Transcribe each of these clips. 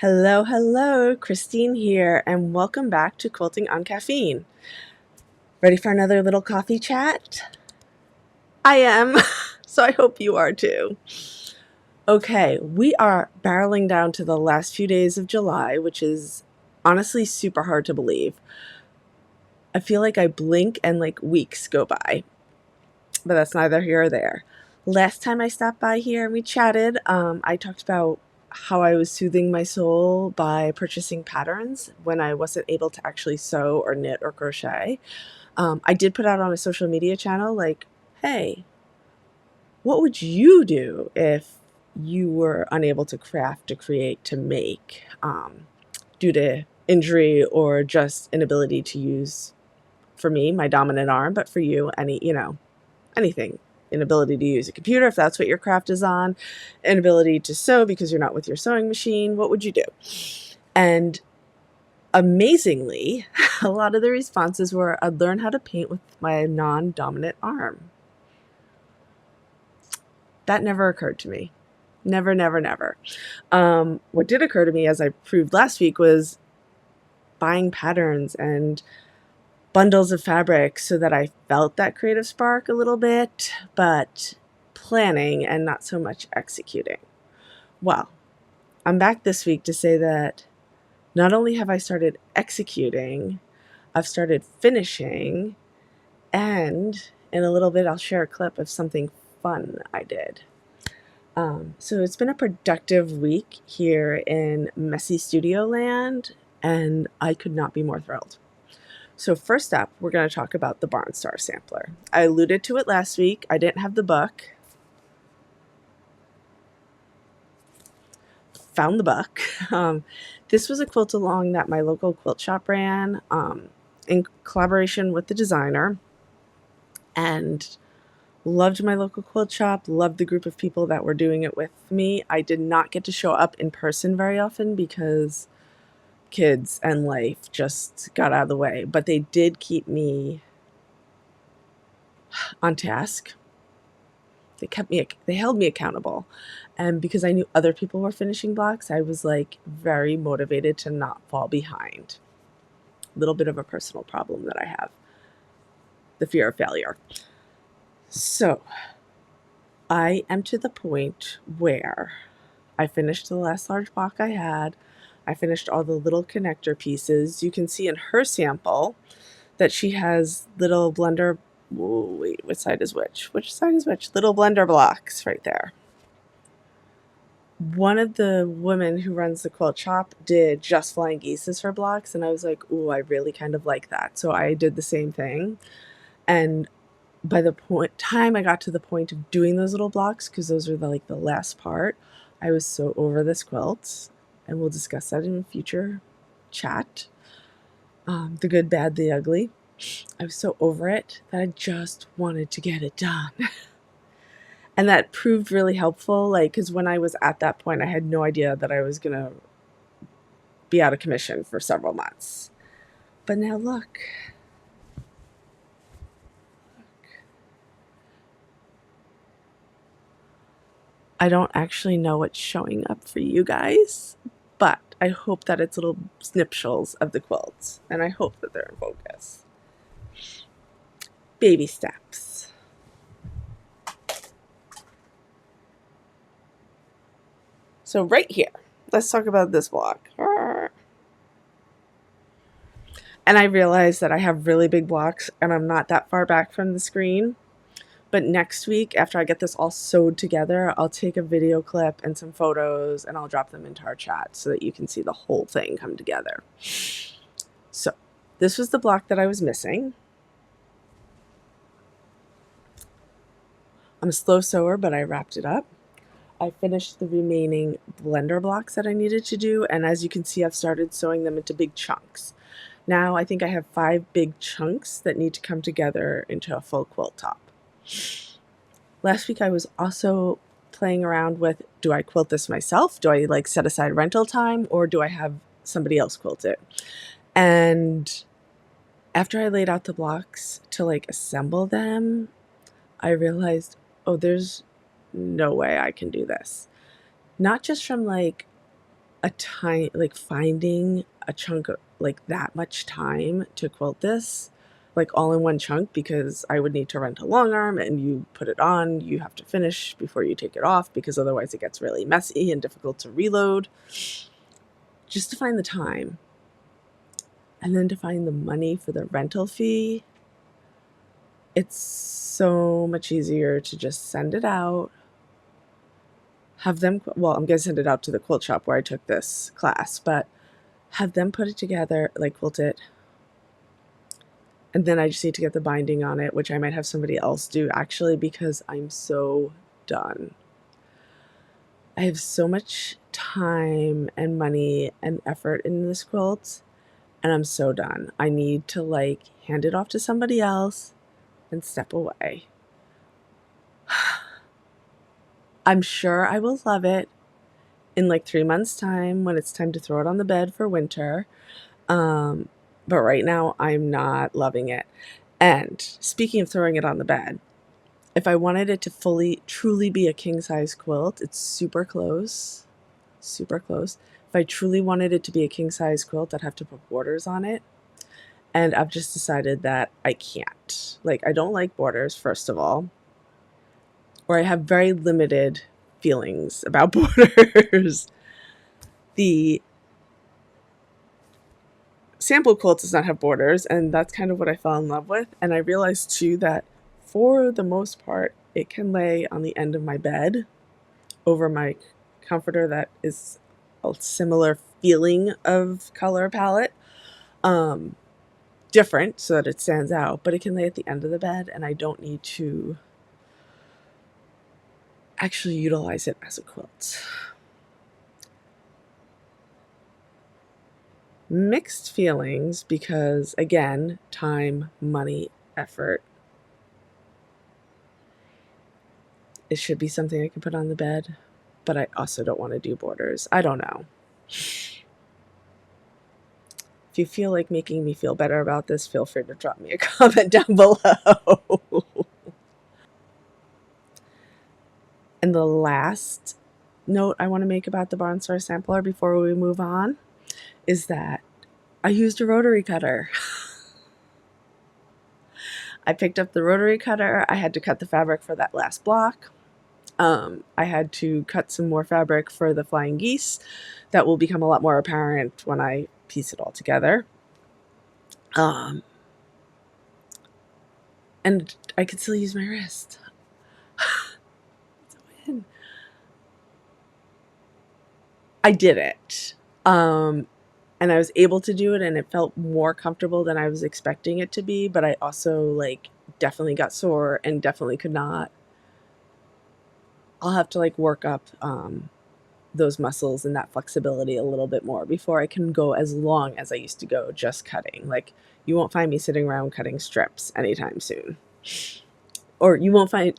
Hello, hello, Christine here, and welcome back to Quilting on Caffeine. Ready for another little coffee chat? I am, so I hope you are too. Okay, we are barreling down to the last few days of July, which is honestly super hard to believe. I feel like I blink and like weeks go by, but that's neither here or there. Last time I stopped by here and we chatted, I talked about how I was soothing my soul by purchasing patterns when I wasn't able to actually sew or knit or crochet. I did put out on a social media channel like, hey, what would you do if you were unable to craft, to create, to make due to injury or just inability to use, for me, my dominant arm, but for you, anything. Inability to use a computer, if that's what your craft is on, inability to sew because you're not with your sewing machine, what would you do? And amazingly, a lot of the responses were, I'd learn how to paint with my non-dominant arm. That never occurred to me. Never, never, never. What did occur to me, as I proved last week, was buying patterns and bundles of fabric so that I felt that creative spark a little bit, but planning and not so much executing. Well, I'm back this week to say that not only have I started executing, I've started finishing, and in a little bit I'll share a clip of something fun I did. So it's been a productive week here in messy studio land, and I could not be more thrilled. So first up, we're going to talk about the Barnstar Sampler. I alluded to it last week. I didn't have the book. Found the book. This was a quilt along that my local quilt shop ran in collaboration with the designer, and loved my local quilt shop, loved the group of people that were doing it with me. I did not get to show up in person very often because kids and life just got out of the way, but they did keep me on task. They held me accountable. And because I knew other people were finishing blocks, I was like very motivated to not fall behind. A little bit of a personal problem that I have, the fear of failure. So I am to the point where I finished the last large block I had. I finished all the little connector pieces. You can see in her sample that she has little blender, wait, which side is which? Which side is which? Little blender blocks right there. One of the women who runs the quilt shop did just flying geese as her blocks, and I was like, ooh, I really kind of like that. So I did the same thing. And by the time I got to the point of doing those little blocks, because those are the last part, I was so over this quilt, and we'll discuss that in a future chat. The good, bad, the ugly. I was so over it that I just wanted to get it done. And that proved really helpful, because when I was at that point, I had no idea that I was going to be out of commission for several months. But now look. I don't actually know what's showing up for you guys, but I hope that it's little snipsholes of the quilt, and I hope that they're in focus. Baby steps. So right here, let's talk about this block. And I realize that I have really big blocks and I'm not that far back from the screen. But next week, after I get this all sewed together, I'll take a video clip and some photos and I'll drop them into our chat so that you can see the whole thing come together. So this was the block that I was missing. I'm a slow sewer, but I wrapped it up. I finished the remaining blender blocks that I needed to do, and as you can see, I've started sewing them into big chunks. Now I think I have 5 big chunks that need to come together into a full quilt top. Last week I was also playing around with, do I quilt this myself? Do I set aside rental time, or do I have somebody else quilt it? And after I laid out the blocks to assemble them, I realized, oh, there's no way I can do this. Not just from a a time, like finding a chunk of like that much time to quilt this, like all in one chunk, because I would need to rent a Longarm, and you put it on, you have to finish before you take it off, because otherwise it gets really messy and difficult to reload. Just to find the time, and then to find the money for the rental fee, it's so much easier to just send it out, have them, well, I'm going to send it out to the quilt shop where I took this class, but have them put it together, like quilt it, and then I just need to get the binding on it, which I might have somebody else do actually, because I'm so done. I have so much time and money and effort in this quilt, and I'm so done. I need to like hand it off to somebody else and step away. I'm sure I will love it in like 3 months' time when it's time to throw it on the bed for winter. But right now I'm not loving it. And speaking of throwing it on the bed, if I wanted it to fully, truly be a king size quilt, it's super close, super close. If I truly wanted it to be a king size quilt, I'd have to put borders on it. And I've just decided that I can't. Like, I don't like borders, first of all, or I have very limited feelings about borders. The sample quilt does not have borders, and that's kind of what I fell in love with. And I realized too that for the most part, it can lay on the end of my bed over my comforter that is a similar feeling of color palette. Different so that it stands out, but it can lay at the end of the bed, and I don't need to actually utilize it as a quilt. Mixed feelings because, again, time, money, effort. It should be something I can put on the bed, but I also don't want to do borders. I don't know. If you feel like making me feel better about this, feel free to drop me a comment down below. And the last note I want to make about the Barnstar Sampler before we move on is that I used a rotary cutter. I picked up the rotary cutter. I had to cut the fabric for that last block. I had to cut some more fabric for the flying geese. That will become a lot more apparent when I piece it all together. And I could still use my wrist. It's a win. I did it. And I was able to do it, and it felt more comfortable than I was expecting it to be, but I also like definitely got sore and definitely could not. I'll have to like work up those muscles and that flexibility a little bit more before I can go as long as I used to go just cutting. Like, you won't find me sitting around cutting strips anytime soon. Or you won't find,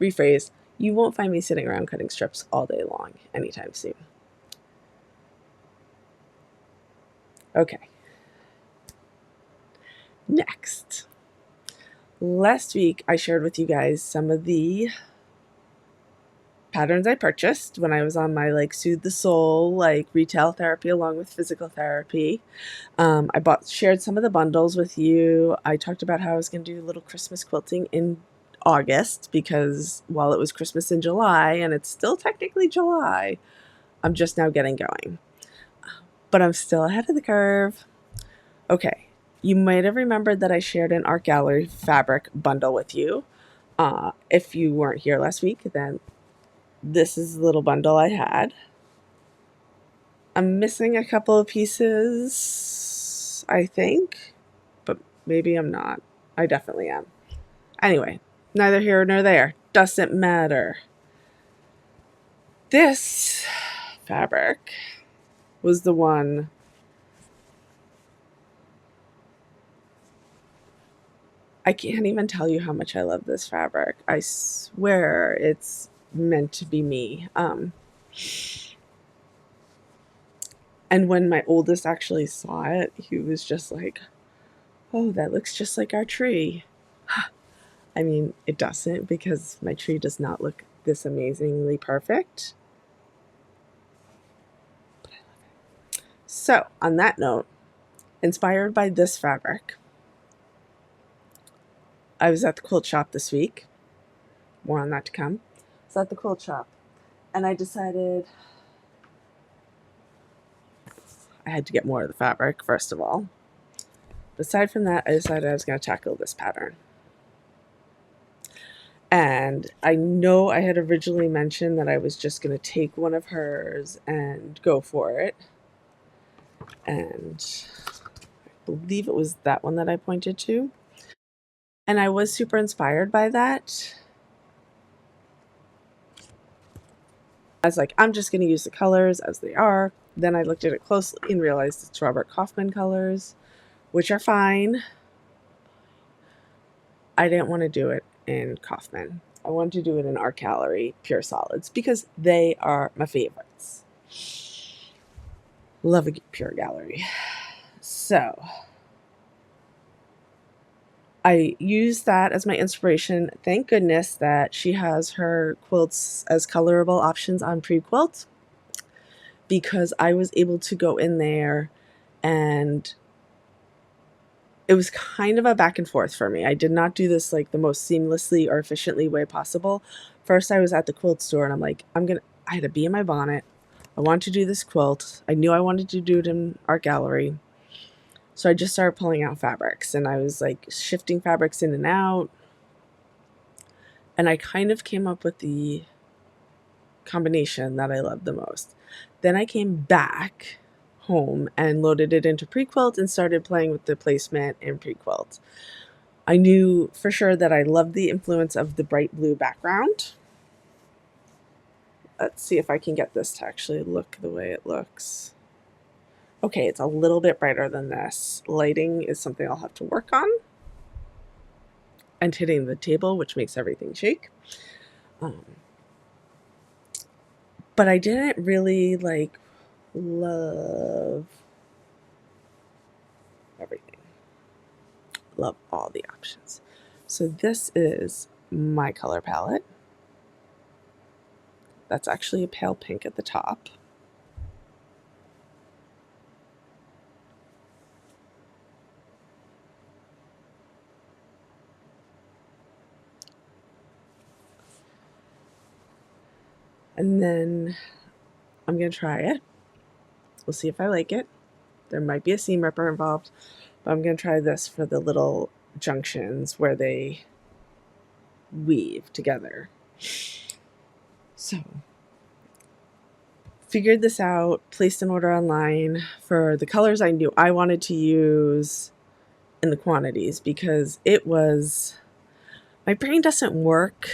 rephrase, you won't find me sitting around cutting strips all day long anytime soon. Okay. Next. Last week I shared with you guys some of the patterns I purchased when I was on my like soothe the soul like retail therapy along with physical therapy. I shared some of the bundles with you. I talked about how I was going to do little Christmas quilting in August, because while it was Christmas in July and it's still technically July, I'm just now getting going. But I'm still ahead of the curve. Okay, you might have remembered that I shared an art gallery fabric bundle with you. If you weren't here last week, then this is the little bundle I had. I'm missing a couple of pieces, I think, but maybe I'm not. I definitely am. Anyway, neither here nor there. Doesn't matter. This fabric was the one I can't even tell you how much I love this fabric. I swear it's meant to be me. And when my oldest actually saw it, he was just like, oh, that looks just like our tree. I mean, it doesn't, because my tree does not look this amazingly perfect. But I So on that note, inspired by this fabric, I was at the quilt shop this week. More on that to come. I was at the quilt shop and I decided I had to get more of the fabric, first of all. Aside from that, I decided I was going to tackle this pattern. And I know I had originally mentioned that I was just going to take one of hers and go for it. And I believe it was that one that I pointed to. And I was super inspired by that. I was like, I'm just going to use the colors as they are. Then I looked at it closely and realized it's Robert Kaufman colors, which are fine. I didn't want to do it in Kaufman. I wanted to do it in Art Gallery Pure Solids because they are my favorites. Love a Pure Gallery. So I used that as my inspiration. Thank goodness that she has her quilts as colorable options on Pre-Quilt, because I was able to go in there and it was kind of a back and forth for me. I did not do this like the most seamlessly or efficiently way possible. First, I was at the quilt store and I'm like, I had a bee in my bonnet. I want to do this quilt. I knew I wanted to do it in Art Gallery. So I just started pulling out fabrics and I was like shifting fabrics in and out. And I kind of came up with the combination that I loved the most. Then I came back home and loaded it into Pre-Quilt and started playing with the placement in Pre-Quilt. I knew for sure that I loved the influence of the bright blue background. Let's see if I can get this to actually look the way it looks. Okay, it's a little bit brighter than this. Lighting is something I'll have to work on. And hitting the table, which makes everything shake. But I didn't really love everything. Love all the options. So this is my color palette. That's actually a pale pink at the top. And then I'm going to try it. We'll see if I like it. There might be a seam ripper involved, but I'm going to try this for the little junctions where they weave together. So, figured this out, placed an order online for the colors I knew I wanted to use in the quantities, because it was, my brain doesn't work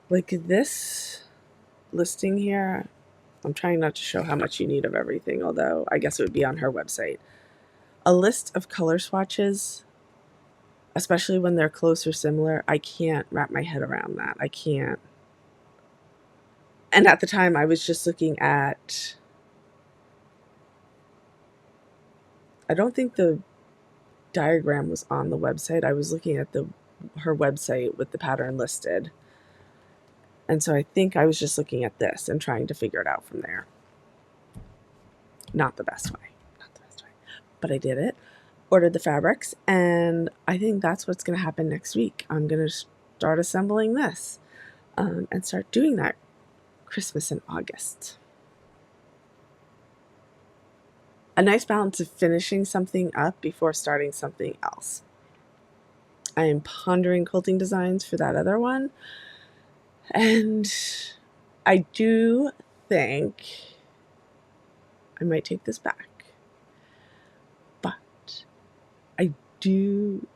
like this listing here. I'm trying not to show how much you need of everything, although I guess it would be on her website. A list of color swatches, especially when they're close or similar, I can't wrap my head around that. I can't. And at the time, I was just looking at, I don't think the diagram was on the website. I was looking at her website with the pattern listed. And so I think I was just looking at this and trying to figure it out from there. Not the best way. Not the best way. But I did it. Ordered the fabrics, and I think that's what's going to happen next week. I'm going to start assembling this and start doing that Christmas in August. A nice balance of finishing something up before starting something else. I am pondering quilting designs for that other one, and I do think I might take this back. But I do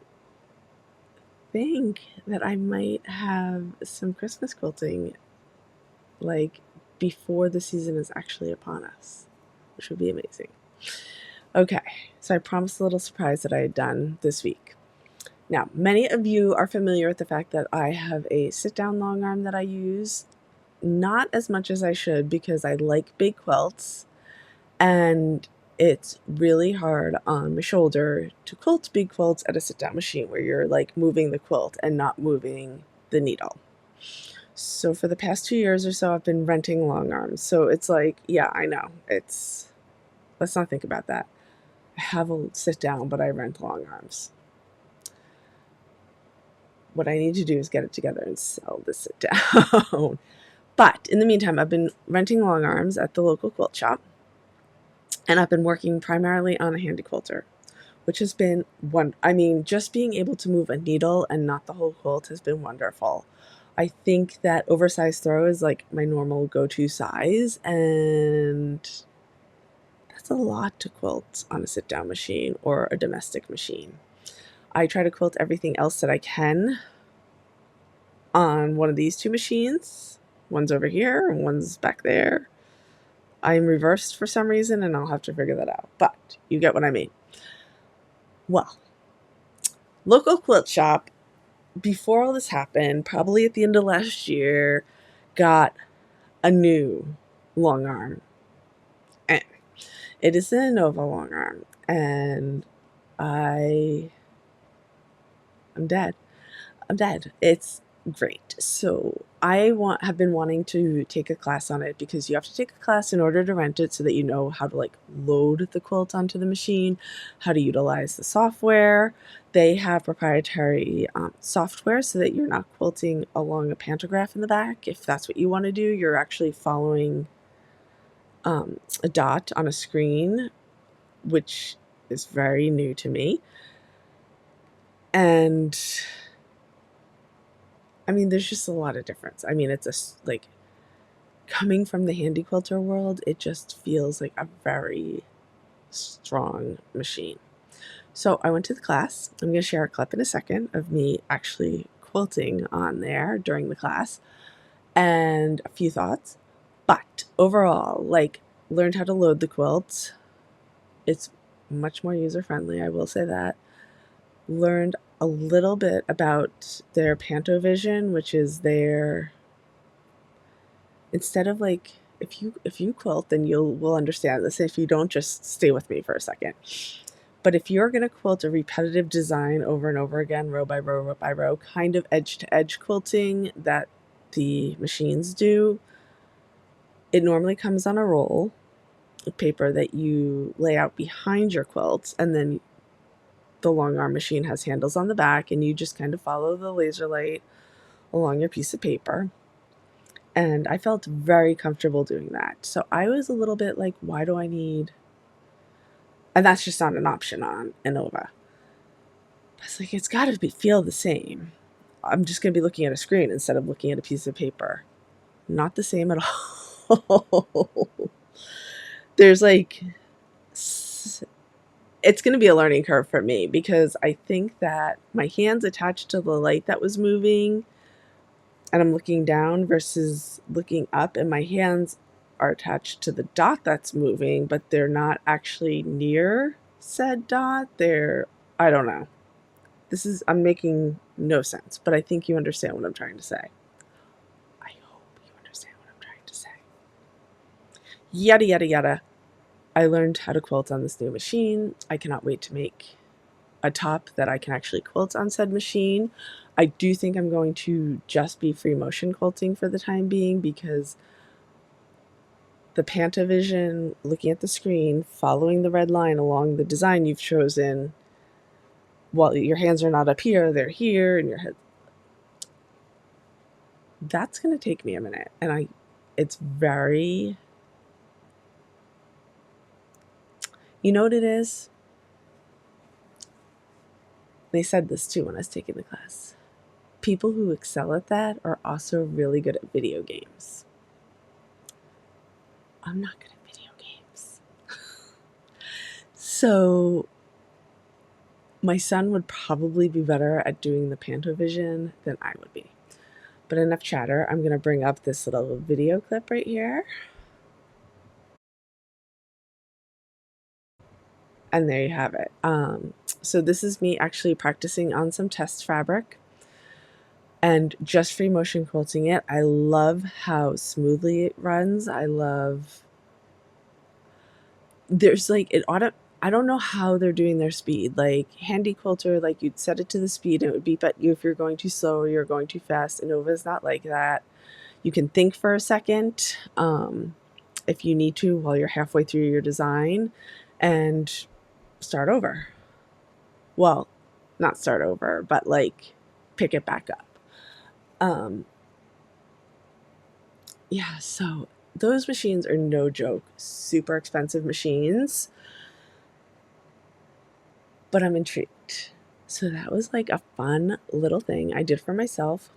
think that I might have some Christmas quilting like before the season is actually upon us, which would be amazing. Okay, so I promised a little surprise that I had done this week. Now, many of you are familiar with the fact that I have a sit-down long arm that I use, not as much as I should because I like big quilts, and it's really hard on my shoulder to quilt big quilts at a sit-down machine where you're like moving the quilt and not moving the needle. So for the past 2 years or so, I've been renting Longarms. So it's like, yeah, I know. Let's not think about that. I have a sit down, but I rent Longarms. What I need to do is get it together and sell the sit down. But in the meantime, I've been renting Longarms at the local quilt shop, and I've been working primarily on a handy quilter, which has been just being able to move a needle and not the whole quilt has been wonderful. I think that oversized throw is like my normal go-to size, and that's a lot to quilt on a sit-down machine or a domestic machine. I try to quilt everything else that I can on one of these two machines. One's over here and one's back there. I'm reversed for some reason, and I'll have to figure that out. But you get what I mean. Well, local quilt shop, before all this happened, probably at the end of last year, got a new long arm. And it is an Innova long arm. And I'm dead. I'm dead. It's great. So I have been wanting to take a class on it, because you have to take a class in order to rent it, so that you know how to like load the quilt onto the machine, how to utilize the software. They have proprietary software, so that you're not quilting along a pantograph in the back. If that's what you want to do, you're actually following a dot on a screen, which is very new to me. And I mean, there's just a lot of difference. I mean, it's like, coming from the handy quilter world, it just feels like a very strong machine. So I went to the class. I'm going to share a clip in a second of me actually quilting on there during the class, and a few thoughts. But overall, like, learned how to load the quilt. It's much more user-friendly, I will say that. Learned a little bit about their Pantovision, which is their, instead of like, if you quilt, then will understand this. If you don't, just stay with me for a second. But if you're going to quilt a repetitive design over and over again, row by row, row by row, kind of edge to edge quilting that the machines do, it normally comes on a roll of paper that you lay out behind your quilt, and then the long arm machine has handles on the back, and you just kind of follow the laser light along your piece of paper. And I felt very comfortable doing that. So I was a little bit like, why do I need... And that's just not an option on Innova. I was like, it's got to feel the same. I'm just going to be looking at a screen instead of looking at a piece of paper. Not the same at all. There's like... It's going to be a learning curve for me, because I think that my hand's attached to the light that was moving, and I'm looking down versus looking up, and my hands are attached to the dot that's moving, but they're not actually near said dot. I don't know. I'm making no sense, but I think you understand what I'm trying to say. I hope you understand what I'm trying to say. Yada, yada, yada. I learned how to quilt on this new machine. I cannot wait to make a top that I can actually quilt on said machine. I do think I'm going to just be free motion quilting for the time being, because the Pantovision, looking at the screen, following the red line along the design you've chosen, while your hands are not up here, they're here, and your head. That's going to take me a minute, and it's very... You know what it is? They said this too when I was taking the class. People who excel at that are also really good at video games. I'm not good at video games. So my son would probably be better at doing the Pantovision than I would be. But enough chatter. I'm going to bring up this little video clip right here. And there you have it. So this is me actually practicing on some test fabric and just free motion quilting it. I love how smoothly it runs. There's like, I don't know how they're doing their speed. Like handy quilter, like you'd set it to the speed and it would beep at you if you're going too slow or you're going too fast. Innova is not like that. You can think for a second if you need to while you're halfway through your design and start over. Well, not start over, but like pick it back up. Yeah, so those machines are no joke, super expensive machines, but I'm intrigued. So that was like a fun little thing I did for myself.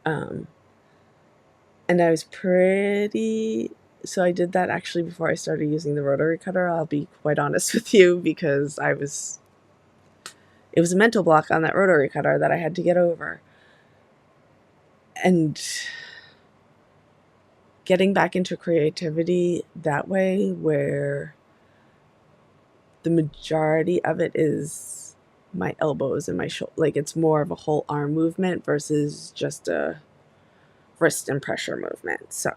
And I was so I did that actually before I started using the rotary cutter, I'll be quite honest with you, because it was a mental block on that rotary cutter that I had to get over. And getting back into creativity that way, where the majority of it is my elbows and my shoulder, like it's more of a whole arm movement versus just a wrist and pressure movement. So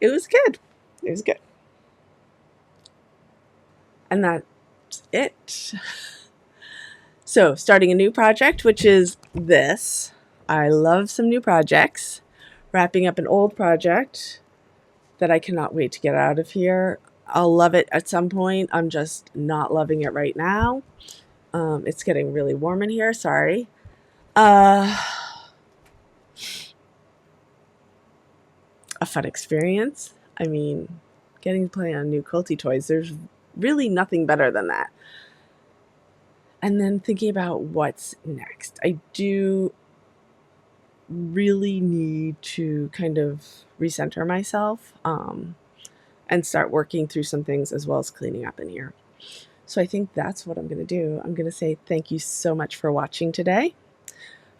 it was good. It was good. And that's it. So starting a new project, which is this. I love some new projects. Wrapping up an old project that I cannot wait to get out of here. I'll love it at some point. I'm just not loving it right now. It's getting really warm in here. Sorry. A fun experience. I mean, getting to play on new quilty toys. There's really nothing better than that. And then thinking about what's next. I do really need to kind of recenter myself and start working through some things as well as cleaning up in here. So I think that's what I'm going to do. I'm going to say thank you so much for watching today.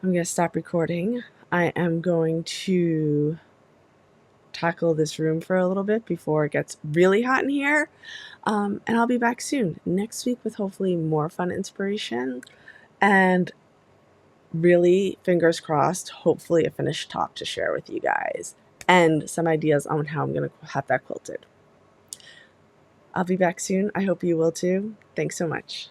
I'm going to stop recording. I am going to tackle this room for a little bit before it gets really hot in here. And I'll be back soon next week with hopefully more fun inspiration and really, fingers crossed, hopefully a finished top to share with you guys and some ideas on how I'm going to have that quilted. I'll be back soon. I hope you will too. Thanks so much.